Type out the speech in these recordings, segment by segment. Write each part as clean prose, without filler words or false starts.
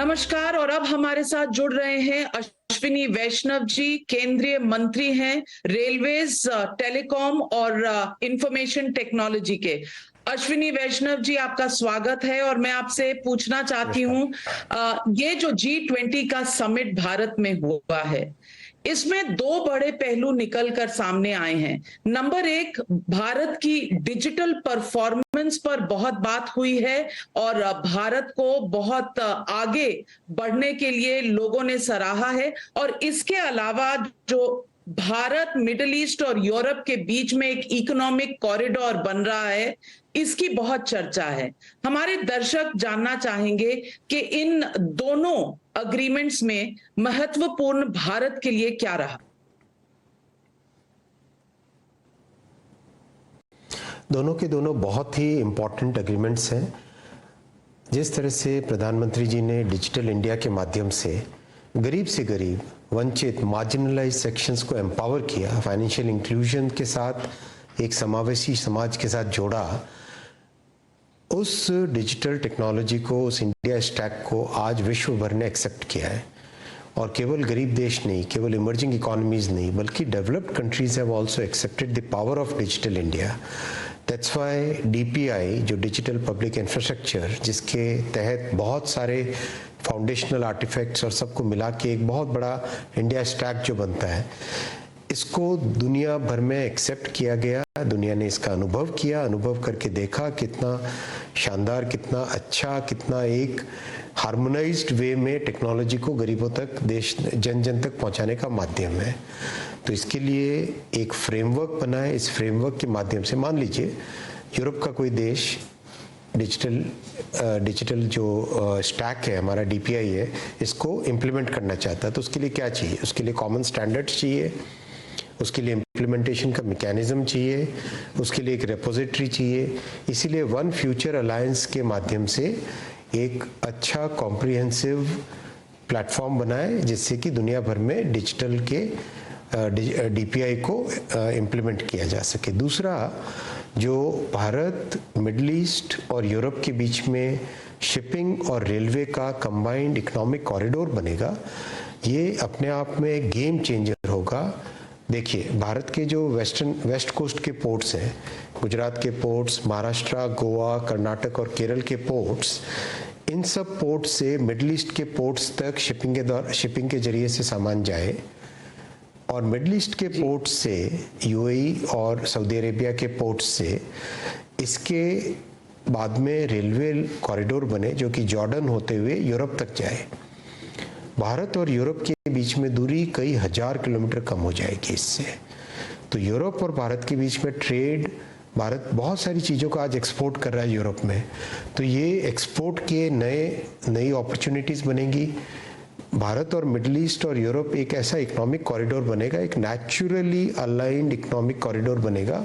नमस्कार। और अब हमारे साथ जुड़ रहे हैं अश्विनी वैष्णव जी, केंद्रीय मंत्री हैं रेलवेज, टेलीकॉम और इंफॉर्मेशन टेक्नोलॉजी के। अश्विनी वैष्णव जी, आपका स्वागत है। और मैं आपसे पूछना चाहती हूं, ये जो G20 का समिट भारत में हुआ है, इसमें दो बड़े पहलू निकल कर सामने आए हैं। नंबर एक, भारत की डिजिटल परफॉर्मेंस पर बहुत बात हुई है और भारत को बहुत आगे बढ़ने के लिए लोगों ने सराहा है। और इसके अलावा जो भारत, मिडिल ईस्ट और यूरोप के बीच में एक इकोनॉमिक कॉरिडोर बन रहा है, इसकी बहुत चर्चा है। हमारे दर्शक जानना चाहेंगे कि इन दोनों अग्रीमेंट्स में महत्वपूर्ण भारत के लिए क्या रहा। दोनों के दोनों बहुत ही इम्पॉर्टेंट एग्रीमेंट्स हैं। जिस तरह से प्रधानमंत्री जी ने डिजिटल इंडिया के माध्यम से गरीब से गरीब, वंचित, मार्जिनलाइज सेक्शंस को एम्पावर किया, फाइनेंशियल इंक्लूजन के साथ एक समावेशी समाज के साथ जोड़ा, उस डिजिटल टेक्नोलॉजी को, उस इंडिया स्टैक को आज विश्व भर ने एक्सेप्ट किया है। और केवल गरीब देश नहीं, केवल इमर्जिंग इकोनॉमीज नहीं, बल्कि developed countries have also accepted the power of digital India. That's why DPI, जो डिजिटल पब्लिक इंफ्रास्ट्रक्चर, जिसके तहत बहुत सारे फाउंडेशनल आर्टिफैक्ट्स और सबको मिला के एक बहुत बड़ा इंडिया स्टैक जो बनता है, इसको दुनिया भर में एक्सेप्ट किया गया। दुनिया ने इसका अनुभव किया, अनुभव करके देखा कितना शानदार, कितना अच्छा, कितना एक हार्मोनाइज्ड वे में टेक्नोलॉजी को गरीबों तक, देश जन जन तक पहुंचाने का माध्यम है। तो इसके लिए एक फ्रेमवर्क बना है। इस फ्रेमवर्क के माध्यम से, मान लीजिए यूरोप का कोई देश डिजिटल जो स्टैक है हमारा, DPI है, इसको इम्प्लीमेंट करना चाहता है, तो उसके लिए क्या चाहिए? उसके लिए कॉमन स्टैंडर्ड्स चाहिए, उसके लिए इम्प्लीमेंटेशन का मैकेनिज्म चाहिए, उसके लिए एक रेपोजिटरी चाहिए। इसीलिए वन फ्यूचर अलायंस के माध्यम से एक अच्छा कॉम्प्रिहेंसिव प्लेटफॉर्म बनाए, जिससे कि दुनिया भर में डिजिटल के DPI को इम्प्लीमेंट किया जा सके। दूसरा, जो भारत, मिडिल ईस्ट और यूरोप के बीच में शिपिंग और रेलवे का कंबाइंड इकोनॉमिक कॉरिडोर बनेगा, ये अपने आप में एक गेम चेंजर होगा। देखिए, भारत के जो वेस्ट कोस्ट के पोर्ट्स हैं, गुजरात के पोर्ट्स, महाराष्ट्र, गोवा, कर्नाटक और केरल के पोर्ट्स, इन सब पोर्ट्स से मिडिल ईस्ट के पोर्ट्स तक शिपिंग के जरिए से सामान जाए, और मिडिल ईस्ट के पोर्ट्स से UAE और सऊदी अरेबिया के पोर्ट्स से इसके बाद में रेलवे कॉरिडोर बने, जो कि जॉर्डन होते हुए यूरोप तक जाए। भारत और यूरोप के बीच में दूरी कई हजार किलोमीटर कम हो जाएगी इससे। तो यूरोप और भारत के बीच में ट्रेड, भारत बहुत सारी चीज़ों को आज एक्सपोर्ट कर रहा है यूरोप में, तो ये एक्सपोर्ट के नई अपॉर्चुनिटीज़ बनेंगी। भारत और मिडिल ईस्ट और यूरोप एक ऐसा इकोनॉमिक कॉरिडोर बनेगा, एक नेचुरली अलाइंड इकोनॉमिक कॉरिडोर बनेगा,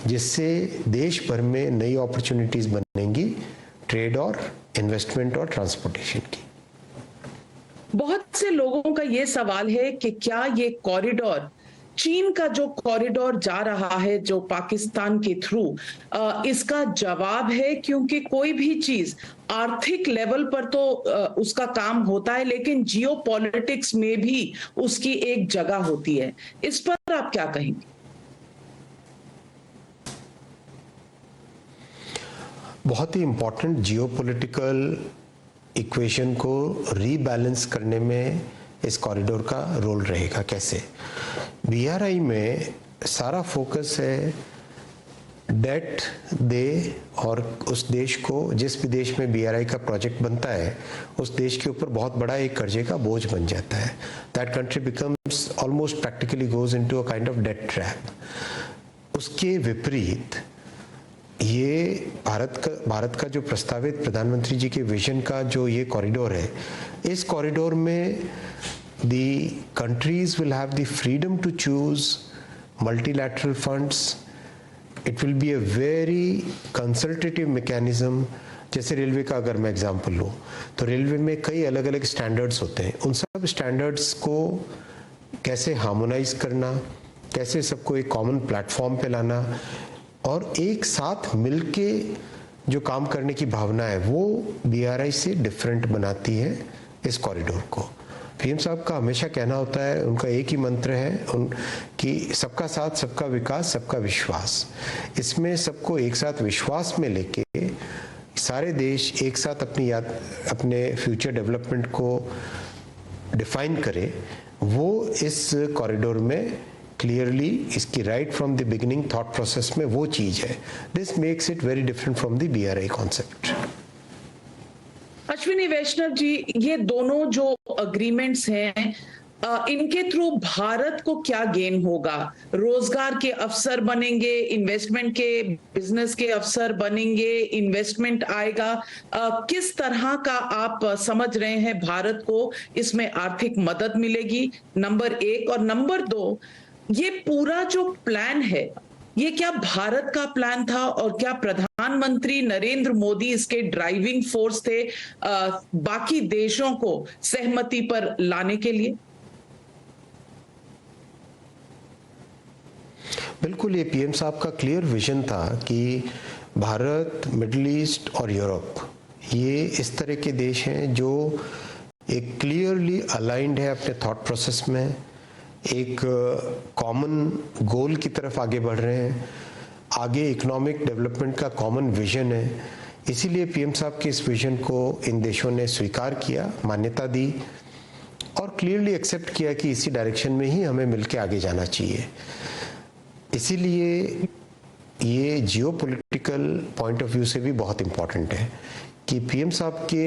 जिससे देश भर में नई अपॉर्चुनिटीज़ बनेंगी, ट्रेड और इन्वेस्टमेंट और ट्रांसपोर्टेशन की। बहुत से लोगों का यह सवाल है कि क्या ये कॉरिडोर, चीन का जो कॉरिडोर जा रहा है जो पाकिस्तान के थ्रू, इसका जवाब है? क्योंकि कोई भी चीज आर्थिक लेवल पर तो उसका काम होता है, लेकिन जियोपॉलिटिक्स में भी उसकी एक जगह होती है। इस पर आप क्या कहेंगे? बहुत ही इंपॉर्टेंट जियोपॉलिटिकल इक्वेशन को रीबैलेंस करने में इस कॉरिडोर का रोल रहेगा। कैसे? BRI में सारा फोकस है डेट दे, और उस देश को, जिस भी देश में BRI का प्रोजेक्ट बनता है, उस देश के ऊपर बहुत बड़ा एक कर्जे का बोझ बन जाता है। That country becomes almost practically goes into a kind of debt trap. उसके विपरीत ये भारत का जो प्रस्तावित प्रधानमंत्री जी के विजन का जो ये कॉरिडोर है, इस कॉरिडोर में the countries will have the freedom to choose multilateral funds. It will be a very consultative mechanism. जैसे रेलवे का अगर मैं एग्जांपल लूँ, तो रेलवे में कई अलग अलग स्टैंडर्ड्स होते हैं। उन सब स्टैंडर्ड्स को कैसे हार्मोनाइज करना, कैसे सबको एक कॉमन प्लेटफॉर्म पे लाना और एक साथ मिलके जो काम करने की भावना है वो BRI से डिफरेंट बनाती है इस कॉरिडोर को। पीएम साहब का हमेशा कहना होता है, उनका एक ही मंत्र है कि सबका साथ, सबका विकास, सबका विश्वास। इसमें सबको एक साथ विश्वास में लेके सारे देश एक साथ अपने फ्यूचर डेवलपमेंट को डिफाइन करे, वो इस कॉरिडोर में क्लियरली इसकी right from the beginning thought process में वो चीज है। This makes it very different from the BRI concept. Ashwini Vaishnaw ji, ये दोनों जो अग्रीमेंट्स हैं, इनके थ्रू भारत को क्या गेन होगा? रोजगार के अवसर बनेंगे, इन्वेस्टमेंट के, बिजनेस के अवसर बनेंगे, इन्वेस्टमेंट आएगा। किस तरह का आप समझ रहे हैं भारत को इसमें आर्थिक मदद मिलेगी? नंबर 1। और नंबर 2, ये पूरा जो प्लान है, ये क्या भारत का प्लान था और क्या प्रधानमंत्री नरेंद्र मोदी इसके ड्राइविंग फोर्स थे बाकी देशों को सहमति पर लाने के लिए? बिल्कुल, ये पीएम साहब का क्लियर विजन था कि भारत, मिडिल ईस्ट और यूरोप, ये इस तरह के देश हैं जो एक क्लियरली अलाइंड है अपने थॉट प्रोसेस में, एक कॉमन गोल की तरफ आगे बढ़ रहे हैं, आगे इकोनॉमिक डेवलपमेंट का कॉमन विजन है। इसीलिए पीएम साहब के इस विजन को इन देशों ने स्वीकार किया, मान्यता दी और क्लियरली एक्सेप्ट किया कि इसी डायरेक्शन में ही हमें मिलकर आगे जाना चाहिए। इसीलिए ये जियोपॉलिटिकल पॉइंट ऑफ व्यू से भी बहुत इम्पोर्टेंट है कि पीएम साहब के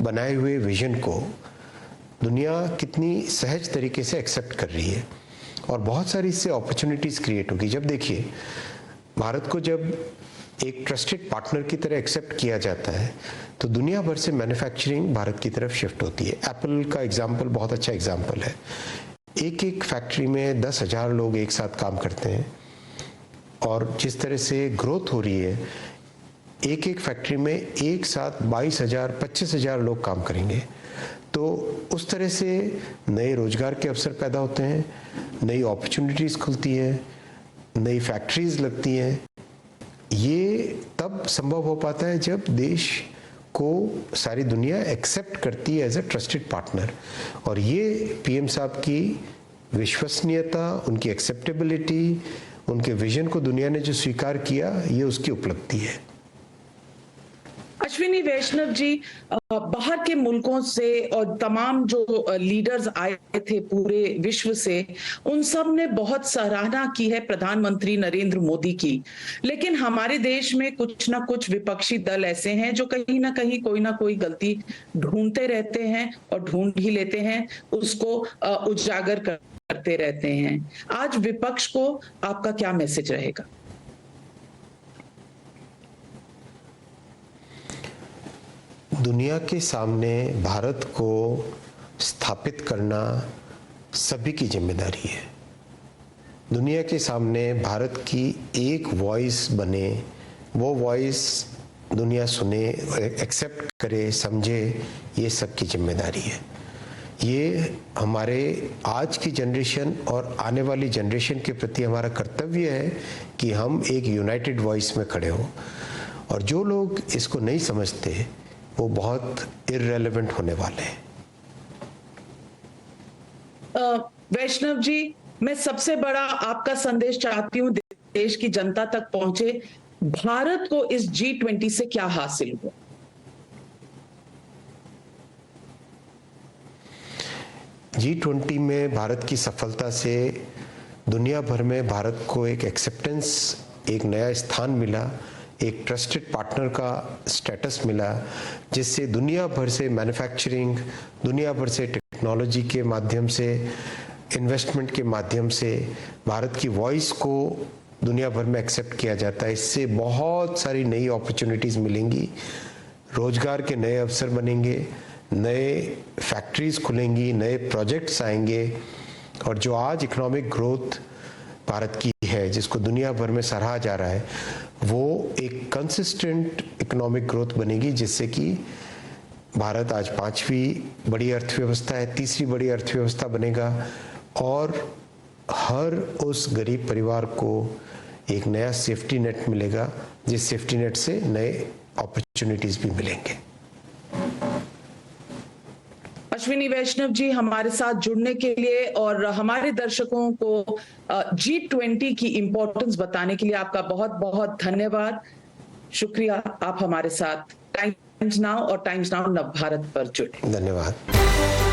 बनाए हुए विजन को दुनिया कितनी सहज तरीके से एक्सेप्ट कर रही है और बहुत सारी इससे अपॉर्चुनिटीज क्रिएट होगी। जब देखिए, भारत को जब एक ट्रस्टेड पार्टनर की तरह एक्सेप्ट किया जाता है तो दुनिया भर से मैन्युफैक्चरिंग भारत की तरफ शिफ्ट होती है। एप्पल का एग्जाम्पल बहुत अच्छा एग्जाम्पल है। एक एक फैक्ट्री में 10,000 लोग एक साथ काम करते हैं और जिस तरह से ग्रोथ हो रही है, एक एक फैक्ट्री में एक साथ 22,000, 25,000 लोग काम करेंगे। तो उस तरह से नए रोजगार के अवसर पैदा होते हैं, नई अपॉर्चुनिटीज खुलती हैं, नई फैक्ट्रीज लगती हैं। ये तब संभव हो पाता है जब देश को सारी दुनिया एक्सेप्ट करती है एज अ ट्रस्टेड पार्टनर। और ये पीएम साहब की विश्वसनीयता, उनकी एक्सेप्टेबिलिटी, उनके विजन को दुनिया ने जो स्वीकार किया, ये उसकी उपलब्धि है। अश्विनी वैष्णव जी, बाहर के मुल्कों से और तमाम जो लीडर्स आए थे पूरे विश्व से, उन सब ने बहुत सराहना की है प्रधानमंत्री नरेंद्र मोदी की। लेकिन हमारे देश में कुछ ना कुछ विपक्षी दल ऐसे हैं जो कहीं ना कहीं कोई ना कोई गलती ढूंढते रहते हैं और ढूंढ ही लेते हैं, उसको उजागर करते रहते हैं। आज विपक्ष को आपका क्या मैसेज रहेगा? दुनिया के सामने भारत को स्थापित करना सभी की जिम्मेदारी है। दुनिया के सामने भारत की एक वॉइस बने, वो वॉइस दुनिया सुने, एक्सेप्ट करे, समझे, ये सबकी जिम्मेदारी है। ये हमारे आज की जनरेशन और आने वाली जनरेशन के प्रति हमारा कर्तव्य है कि हम एक यूनाइटेड वॉइस में खड़े हों। और जो लोग इसको नहीं समझते वो बहुत इररेलेवेंट होने वाले हैं। वैष्णव जी, मैं सबसे बड़ा आपका संदेश चाहती हूँ देश की जनता तक पहुंचे। भारत को इस G20 से क्या हासिल हुआ? G20 में भारत की सफलता से दुनिया भर में भारत को एक एक्सेप्टेंस, एक नया स्थान मिला, एक ट्रस्टेड पार्टनर का स्टेटस मिला, जिससे दुनिया भर से मैन्युफैक्चरिंग, दुनिया भर से टेक्नोलॉजी के माध्यम से, इन्वेस्टमेंट के माध्यम से भारत की वॉइस को दुनिया भर में एक्सेप्ट किया जाता है। इससे बहुत सारी नई अपॉर्चुनिटीज़ मिलेंगी, रोजगार के नए अवसर बनेंगे, नए फैक्ट्रीज खुलेंगी, नए प्रोजेक्ट्स आएंगे। और जो आज इकोनॉमिक ग्रोथ भारत की है, जिसको दुनिया भर में सराहा जा रहा है, वो एक कंसिस्टेंट इकोनॉमिक ग्रोथ बनेगी, जिससे कि भारत आज 5वीं बड़ी अर्थव्यवस्था है, 3री बड़ी अर्थव्यवस्था बनेगा और हर उस गरीब परिवार को एक नया सेफ्टी नेट मिलेगा, जिस सेफ्टी नेट से नए अपॉर्चुनिटीज भी मिलेंगे। अश्विनी वैष्णव जी, हमारे साथ जुड़ने के लिए और हमारे दर्शकों को G20 की इंपॉर्टेंस बताने के लिए आपका बहुत बहुत धन्यवाद। शुक्रिया, आप हमारे साथ टाइम्स नाउ और टाइम्स नाउ नव भारत पर जुड़े। धन्यवाद।